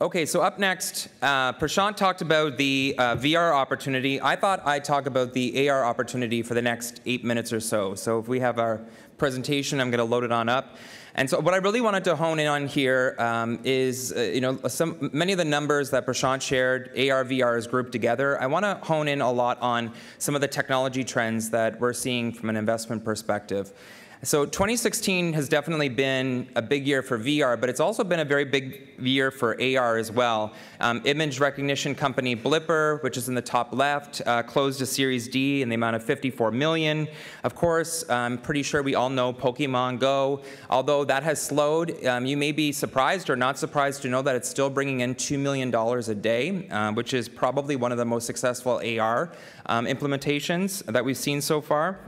Okay, so up next, Prashant talked about the VR opportunity. I thought I'd talk about the AR opportunity for the next 8 minutes or so. So if we have our presentation, I'm going to load it on up. And so what I really wanted to hone in on here is, many of the numbers that Prashant shared, AR, VR is grouped together. I want to hone in a lot on some of the technology trends that we're seeing from an investment perspective. So 2016 has definitely been a big year for VR, but it's also been a very big year for AR as well. Image recognition company Blipper, which is in the top left, closed a Series D in the amount of $54 million. Of course, I'm pretty sure we all know Pokemon Go. Although that has slowed, you may be surprised or not surprised to know that it's still bringing in $2 million a day, which is probably one of the most successful AR implementations that we've seen so far.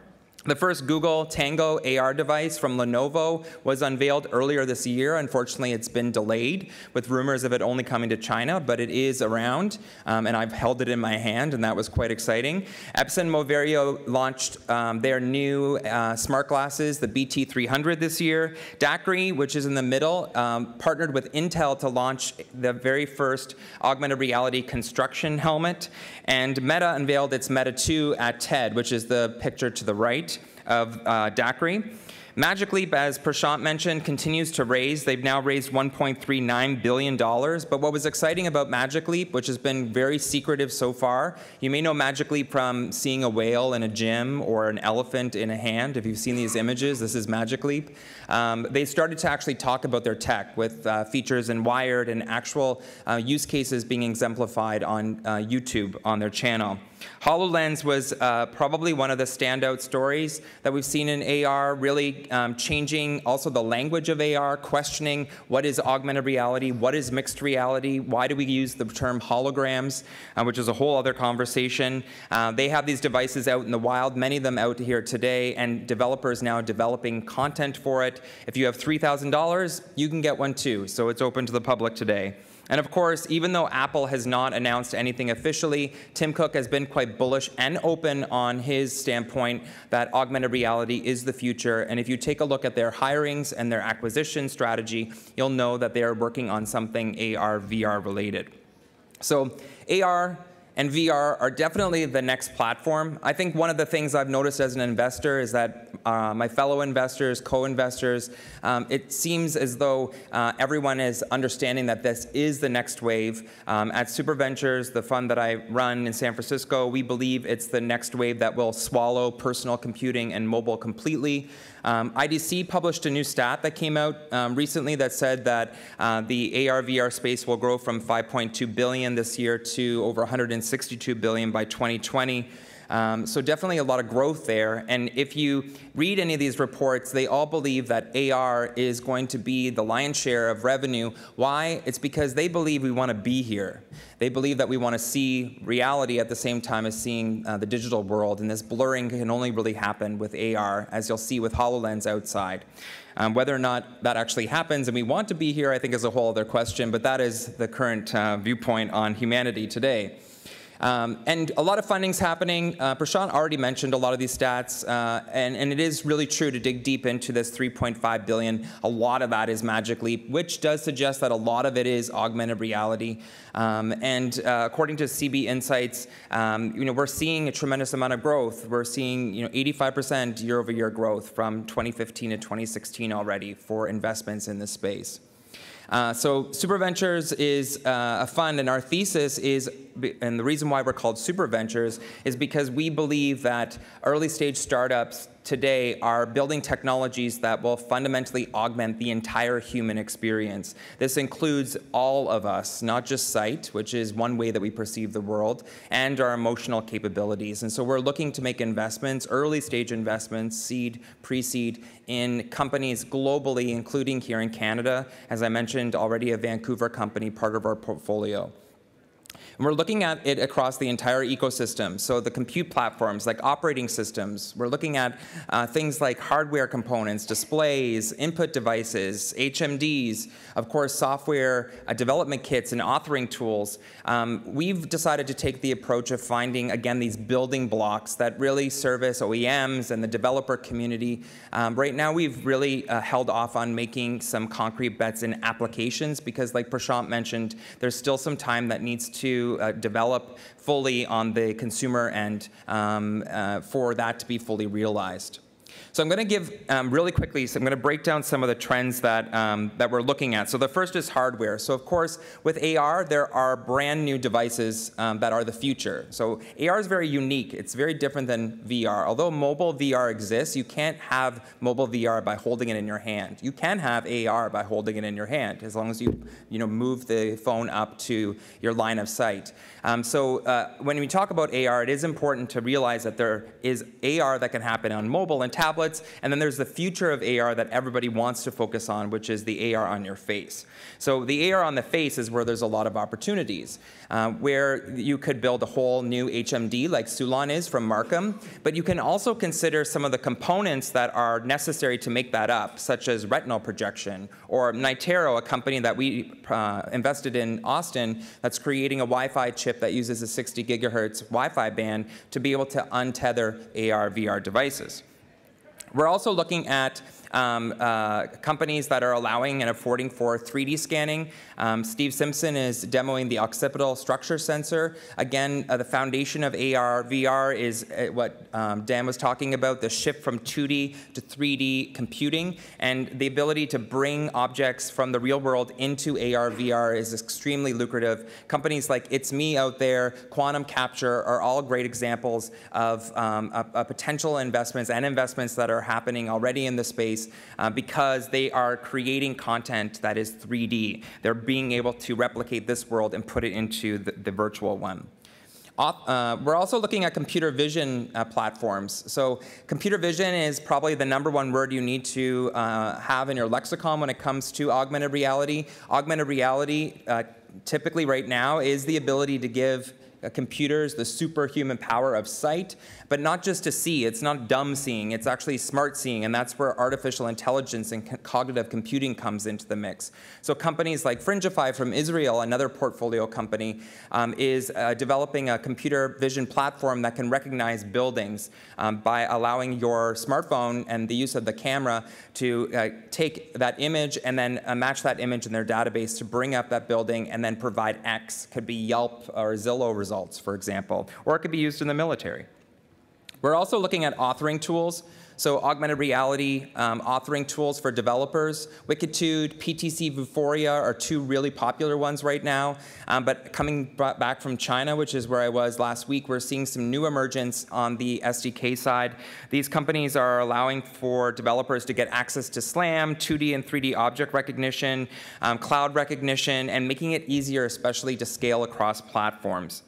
The first Google Tango AR device from Lenovo was unveiled earlier this year. Unfortunately, it's been delayed with rumors of it only coming to China, but it is around, and I've held it in my hand, and that was quite exciting. Epson Moverio launched their new smart glasses, the BT300 this year. Daiquiri, which is in the middle, partnered with Intel to launch the very first augmented reality construction helmet. And Meta unveiled its Meta 2 at TED, which is the picture to the right of Daiquiri. Magic Leap, as Prashant mentioned, continues to raise. They've now raised $1.39 billion. But what was exciting about Magic Leap, which has been very secretive so far, you may know Magic Leap from seeing a whale in a gym or an elephant in a hand. If you've seen these images, this is Magic Leap. They started to actually talk about their tech with features in Wired and actual use cases being exemplified on YouTube on their channel. HoloLens was probably one of the standout stories that we've seen in AR, really changing also the language of AR, questioning what is augmented reality, what is mixed reality, why do we use the term holograms, which is a whole other conversation. They have these devices out in the wild, many of them out here today, and developers now developing content for it. If you have $3,000, you can get one too, so it's open to the public today. And of course, even though Apple has not announced anything officially, Tim Cook has been quite bullish and open on his standpoint that augmented reality is the future. And if you take a look at their hirings and their acquisition strategy, you'll know that they are working on something AR, VR related. So AR and VR are definitely the next platform. I think one of the things I've noticed as an investor is that my fellow investors, co-investors, it seems as though everyone is understanding that this is the next wave. At Super Ventures, the fund that I run in San Francisco, we believe it's the next wave that will swallow personal computing and mobile completely. IDC published a new stat that came out recently that said that the AR/VR space will grow from $5.2 billion this year to over $162 billion by 2020. So definitely a lot of growth there. And if you read any of these reports, they all believe that AR is going to be the lion's share of revenue. Why? It's because they believe we want to be here. They believe that we want to see reality at the same time as seeing the digital world. And this blurring can only really happen with AR, as you'll see with HoloLens outside. Whether or not that actually happens and we want to be here, I think is a whole other question. But that is the current viewpoint on humanity today. And a lot of funding's happening. Prashant already mentioned a lot of these stats, and it is really true to dig deep into this $3.5 billion. A lot of that is Magic Leap, which does suggest that a lot of it is augmented reality. And according to CB Insights, we're seeing a tremendous amount of growth. We're seeing 85% year-over-year growth from 2015 to 2016 already for investments in this space. So Super Ventures is a fund, and our thesis is, and the reason why we're called Super Ventures is because we believe that early stage startups today are building technologies that will fundamentally augment the entire human experience. This includes all of us, not just sight, which is one way that we perceive the world, and our emotional capabilities. And so we're looking to make investments, early stage investments, seed, pre-seed, in companies globally, including here in Canada. As I mentioned already, a Vancouver company, part of our portfolio. And we're looking at it across the entire ecosystem. So the compute platforms like operating systems. We're looking at things like hardware components, displays, input devices, HMDs, of course, software development kits and authoring tools. We've decided to take the approach of finding, again, these building blocks that really service OEMs and the developer community. Right now, we've really held off on making some concrete bets in applications because, like Prashant mentioned, there's still some time that needs to develop fully on the consumer end for that to be fully realized. So I'm going to give really quickly, so I'm going to break down some of the trends that, that we're looking at. So the first is hardware. So of course, with AR, there are brand new devices that are the future. So AR is very unique. It's very different than VR. Although mobile VR exists, you can't have mobile VR by holding it in your hand. You can have AR by holding it in your hand, as long as you move the phone up to your line of sight. When we talk about AR, it is important to realize that there is AR that can happen on mobile and tablets, and then there's the future of AR that everybody wants to focus on, which is the AR on your face. So the AR on the face is where there's a lot of opportunities, where you could build a whole new HMD like Sulon is from Markham, but you can also consider some of the components that are necessary to make that up, such as retinal projection, or Nitero, a company that we invested in Austin that's creating a Wi-Fi chip that uses a 60 gigahertz Wi-Fi band to be able to untether AR, VR devices. We're also looking at companies that are allowing and affording for 3D scanning. Steve Simpson is demoing the occipital structure sensor. Again, the foundation of AR, VR is what Dan was talking about, the shift from 2D to 3D computing, and the ability to bring objects from the real world into AR, VR is extremely lucrative. Companies like It's Me out there, Quantum Capture are all great examples of potential investments and investments that are happening already in the space because they are creating content that is 3D. They're being able to replicate this world and put it into the virtual one. We're also looking at computer vision platforms. So computer vision is probably the #1 word you need to have in your lexicon when it comes to augmented reality. Augmented reality typically right now is the ability to give computers the superhuman power of sight, but not just to see. It's not dumb seeing, it's actually smart seeing, and that's where artificial intelligence and cognitive computing comes into the mix. So companies like Fringify from Israel, another portfolio company, is developing a computer vision platform that can recognize buildings by allowing your smartphone and the use of the camera to take that image and then match that image in their database to bring up that building and then provide X. Could be Yelp or Zillow results, for example, or it could be used in the military. We're also looking at authoring tools. So augmented reality authoring tools for developers. Wikitude, PTC Vuforia are two really popular ones right now. But coming back from China, which is where I was last week, we're seeing some new emergence on the SDK side. These companies are allowing for developers to get access to SLAM, 2D and 3D object recognition, cloud recognition, and making it easier, especially to scale across platforms.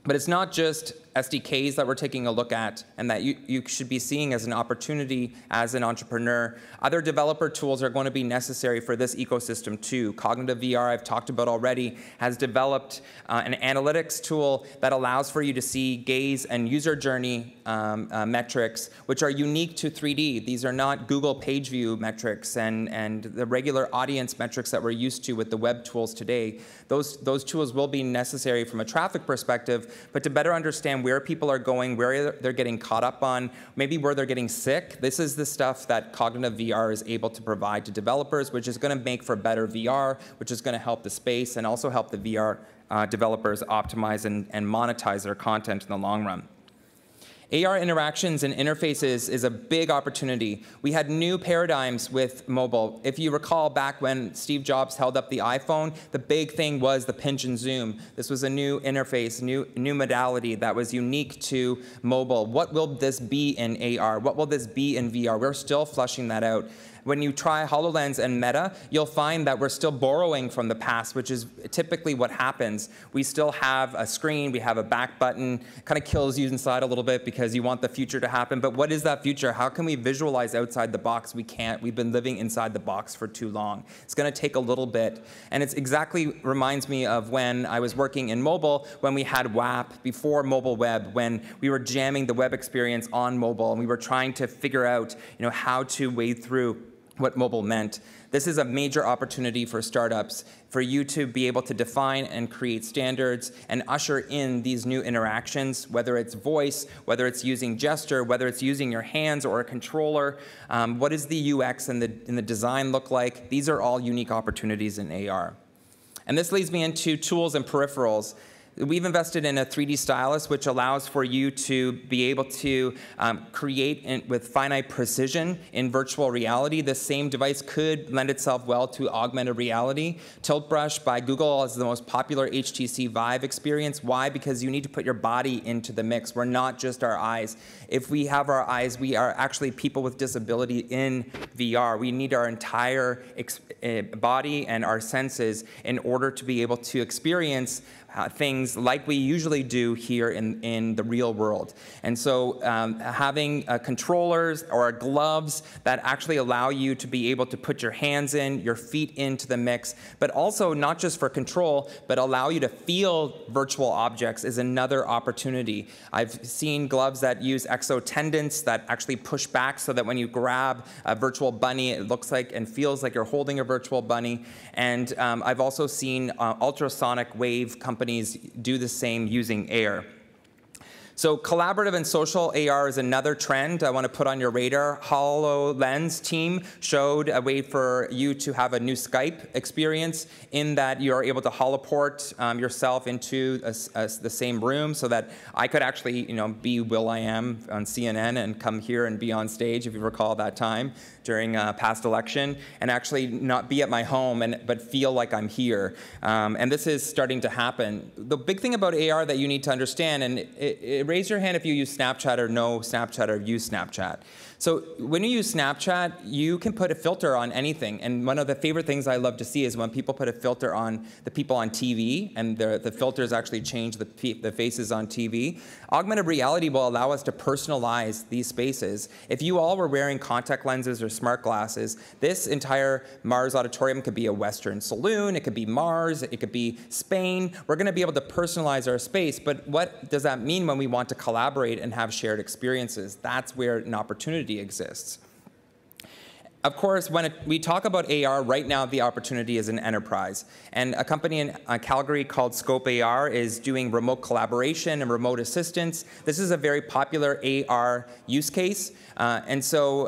But it's not just SDKs that we're taking a look at and that you should be seeing as an opportunity as an entrepreneur. Other developer tools are going to be necessary for this ecosystem too. Cognitive VR, I've talked about already, has developed an analytics tool that allows for you to see gaze and user journey metrics, which are unique to 3D. These are not Google page view metrics and the regular audience metrics that we're used to with the web tools today. Those tools will be necessary from a traffic perspective, but to better understand where people are going, where they're getting caught up on, maybe where they're getting sick. This is the stuff that cognitive VR is able to provide to developers, which is going to make for better VR, which is going to help the space and also help the VR developers optimize and monetize their content in the long run. AR interactions and interfaces is a big opportunity. We had new paradigms with mobile. If you recall back when Steve Jobs held up the iPhone, the big thing was the pinch and zoom. This was a new interface, new modality that was unique to mobile. What will this be in AR? What will this be in VR? We're still fleshing that out. when you try HoloLens and Meta, you'll find that we're still borrowing from the past, which is typically what happens. We still have a screen, we have a back button, kind of kills you inside a little bit because you want the future to happen. But what is that future? How can we visualize outside the box? We can't. We've been living inside the box for too long. It's going to take a little bit. And it's exactly reminds me of when I was working in mobile, when we had WAP before mobile web, when we were jamming the web experience on mobile, and we were trying to figure out, how to wade through what mobile meant. This is a major opportunity for startups, for you to be able to define and create standards and usher in these new interactions, whether it's voice, whether it's using gesture, whether it's using your hands or a controller. What does the UX and the design look like? These are all unique opportunities in AR. And this leads me into tools and peripherals. We've invested in a 3D stylus, which allows for you to be able to create with finite precision in virtual reality. This same device could lend itself well to augmented reality. Tilt Brush by Google is the most popular HTC Vive experience. Why? Because you need to put your body into the mix. We're not just our eyes. If we have our eyes, we are actually people with disability in VR. We need our entire body and our senses in order to be able to experience things like we usually do here in the real world. And so having controllers or gloves that actually allow you to be able to put your hands in, your feet into the mix, but also not just for control, but allow you to feel virtual objects is another opportunity. I've seen gloves that use exotendons that actually push back so that when you grab a virtual bunny, it looks like and feels like you're holding a virtual bunny. And I've also seen ultrasonic wave companies do the same using air. So collaborative and social AR is another trend I want to put on your radar. HoloLens team showed a way for you to have a new Skype experience in that you're able to holoport yourself into the same room so that I could actually be Will.i.am on CNN and come here and be on stage, if you recall that time during a past election, and actually not be at my home but feel like I'm here. And this is starting to happen. The big thing about AR that you need to understand, and raise your hand if you use Snapchat or know Snapchat or use Snapchat. So when you use Snapchat, you can put a filter on anything. And one of the favorite things I love to see is when people put a filter on the people on TV, and the filters actually change the faces on TV. Augmented reality will allow us to personalize these spaces. If you all were wearing contact lenses or smart glasses, this entire Mars auditorium could be a Western saloon, it could be Mars, it could be Spain. We're going to be able to personalize our space, but what does that mean when we want to collaborate and have shared experiences? That's where an opportunity exists. Of course, when we talk about AR, right now the opportunity is in enterprise. And a company in Calgary called Scope AR is doing remote collaboration and remote assistance. This is a very popular AR use case. And so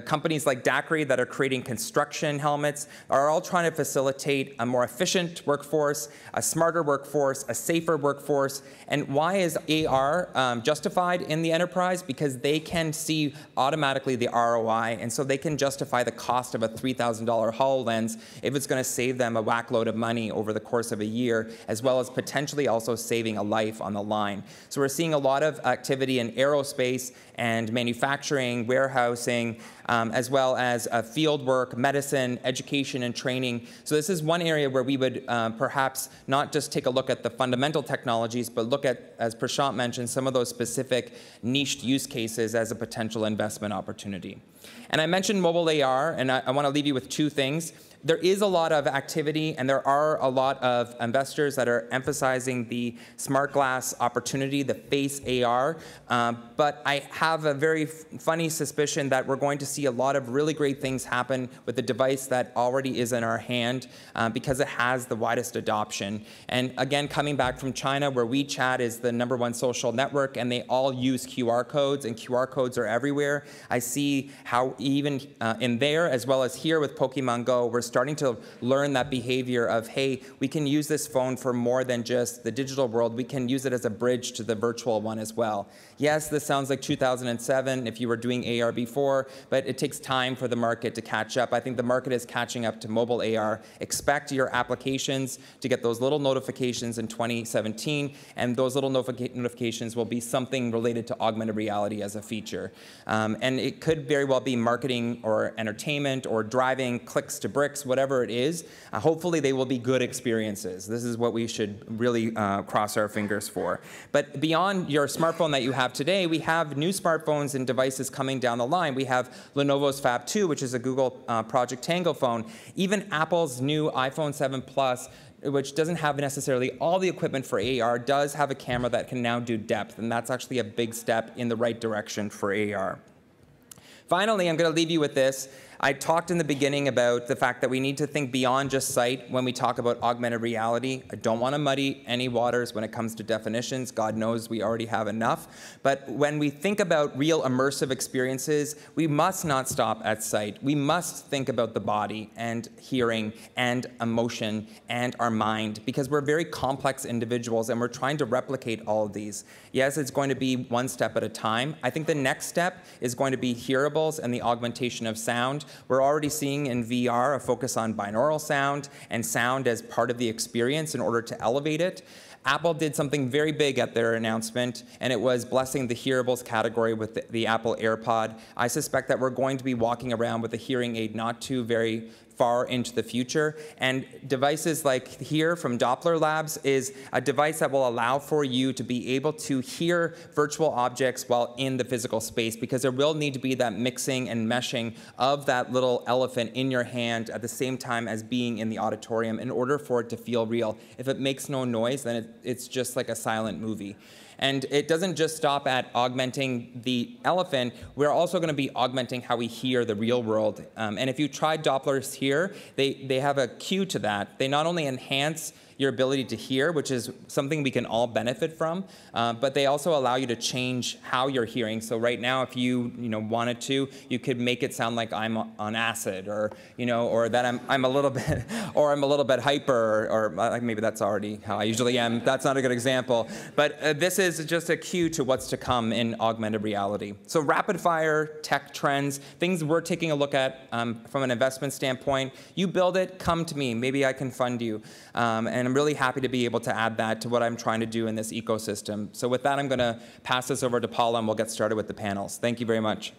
companies like Daiquiri that are creating construction helmets are all trying to facilitate a more efficient workforce, a smarter workforce, a safer workforce. And why is AR justified in the enterprise? Because they can see automatically the ROI, and so they can justify the cost of a $3,000 HoloLens if it's going to save them a whack load of money over the course of a year, as well as potentially also saving a life on the line. So we're seeing a lot of activity in aerospace and manufacturing, warehousing, as well as field work, medicine, education, and training. So this is one area where we would perhaps not just take a look at the fundamental technologies, but look at, as Prashant mentioned, some of those specific niched use cases as a potential investment opportunity. And I mentioned mobile AR, and I want to leave you with two things. There is a lot of activity, and there are a lot of investors that are emphasizing the smart glass opportunity, the face AR. But I have a very funny suspicion that we're going to see a lot of really great things happen with the device that already is in our hand because it has the widest adoption. And again, coming back from China, where WeChat is the #1 social network, and they all use QR codes, and QR codes are everywhere. I see how even in there, as well as here with Pokemon Go, we're starting to learn that behavior of, hey, we can use this phone for more than just the digital world. We can use it as a bridge to the virtual one as well. Yes, this sounds like 2007 if you were doing AR before, but it takes time for the market to catch up. I think the market is catching up to mobile AR. Expect your applications to get those little notifications in 2017, and those little notifications will be something related to augmented reality as a feature. And it could very well be marketing or entertainment or driving clicks to bricks, whatever it is. Hopefully they will be good experiences. This is what we should really cross our fingers for. But beyond your smartphone that you have today, we have new smartphones and devices coming down the line. We have Lenovo's Fab 2, which is a Google Project Tango phone. Even Apple's new iPhone 7 Plus, which doesn't have necessarily all the equipment for AR, does have a camera that can now do depth, and that's actually a big step in the right direction for AR. Finally, I'm going to leave you with this. I talked in the beginning about the fact that we need to think beyond just sight when we talk about augmented reality. I don't want to muddy any waters when it comes to definitions. God knows we already have enough. But when we think about real immersive experiences, we must not stop at sight. We must think about the body and hearing and emotion and our mind, because we're very complex individuals and we're trying to replicate all of these. Yes, it's going to be one step at a time. I think the next step is going to be hearables and the augmentation of sound. We're already seeing in VR a focus on binaural sound and sound as part of the experience in order to elevate it. Apple did something very big at their announcement, and it was blessing the hearables category with the Apple AirPod. I suspect that we're going to be walking around with a hearing aid not too very far into the future. And devices like here from Doppler Labs is a device that will allow for you to be able to hear virtual objects while in the physical space, because there will need to be that mixing and meshing of that little elephant in your hand at the same time as being in the auditorium in order for it to feel real. If it makes no noise, then it's just like a silent movie. And it doesn't just stop at augmenting the elephant. We're also going to be augmenting how we hear the real world. And if you try Dopplers here, they have a cue to that. They not only enhance your ability to hear, which is something we can all benefit from, but they also allow you to change how you're hearing. So right now, if you wanted to, you could make it sound like I'm on acid, or or that I'm a little bit, or I'm a little bit hyper, or like maybe that's already how I usually am. That's not a good example, but this is just a cue to what's to come in augmented reality. So rapid fire tech trends, things we're taking a look at from an investment standpoint. You build it, come to me. Maybe I can fund you. And I'm really happy to be able to add that to what I'm trying to do in this ecosystem. So with that, I'm going to pass this over to Paula, and we'll get started with the panels. Thank you very much.